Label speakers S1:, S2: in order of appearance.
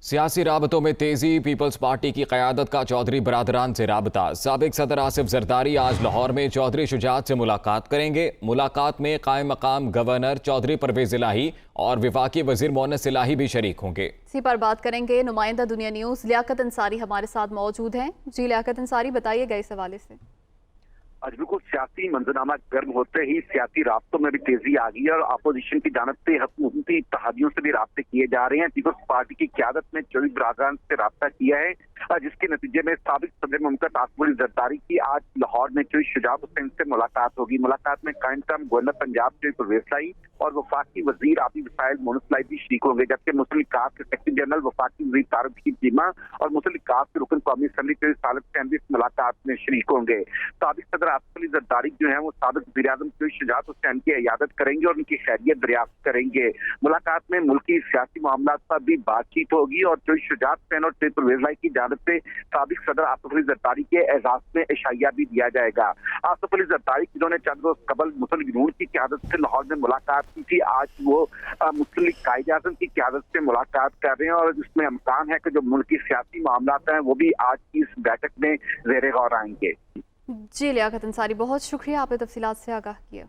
S1: सियासी राबतों में तेजी। पीपल्स पार्टी की क़यादत का चौधरी बरादरान से राबता। साबिक सदर आसिफ जरदारी आज लाहौर में चौधरी शुजात से मुलाकात करेंगे। मुलाकात में कायम मकाम गवर्नर चौधरी परवेज इलाही और वफाकी वजीर मोहन्नस इलाही भी शरीक होंगे।
S2: इसी पर बात करेंगे। नुमाइंदा दुनिया न्यूज़ लियाकत अंसारी हमारे साथ मौजूद हैं। जी लियाकत अंसारी, बताइएगा इस हवाले से।
S3: आज बिल्कुल सियासी मंजरनामा गर्म होते ही सियासी राब्तों में भी तेजी आ गई है और अपोजिशन की जानब से हुकूमती इत्तेहादियों से भी राब्ते किए जा रहे हैं। पीपल्स पार्टी की क्यादत ने चौधरी बरादरान से राब्ता किया है, जिसके नतीजे में साबिक सदर मुमताज आसिफ अली जरदारी की आज लाहौर में चौधरी शुजात हुसैन से मुलाकात होगी। मुलाकात में कायम गवर्नर पंजाब चौधरी परवेज इलाही और वफाकी वजीर आबी वसाइल मोहन्नस इलाही भी शरीक होंगे, जबकि मुस्लिम लीग काफ के सेक्रेटरी जनरल वफाकी वजीर तारिक रशीद चीमा और मुस्लिम लीग काफ के रुकन कौमी असम्बली चौधरी सालिक हुसैन भी इस मुलाकात में शरीक होंगे। साबिक सदर आसिफ अली जरदारी जो है वो साबिक वज़ीर आज़म चौधरी शुजात हुसैन की इयादत करेंगे और उनकी खैरियत दरियाफ्त करेंगे। मुलाकात में मुल्की सियासी मामला पर भी बातचीत होगी और चौधरी शुजात हुसैन और चौधरी परवेज इलाही की जानब से साबिक सदर आसिफ अली जरदारी के एजाज में इशाइया भी दिया जाएगा। आसिफ अली जरदारी जिन्होंने चंद रोज कबल मुस्लिम लीग नून की क़यादत से लाहौर में मुलाकात की थी, आज वो मुस्लिम लीग कायद-ए-आज़म की क़यादत से मुलाकात कर रहे हैं और इसमें इम्कान है कि जो मुल्की सियासी मामला हैं वो भी आज की इस बैठक में ज़ेर गौर आएंगे।
S2: जी लियाकत अंसारी, बहुत शुक्रिया, आपने तफसीलात से आगाह किया।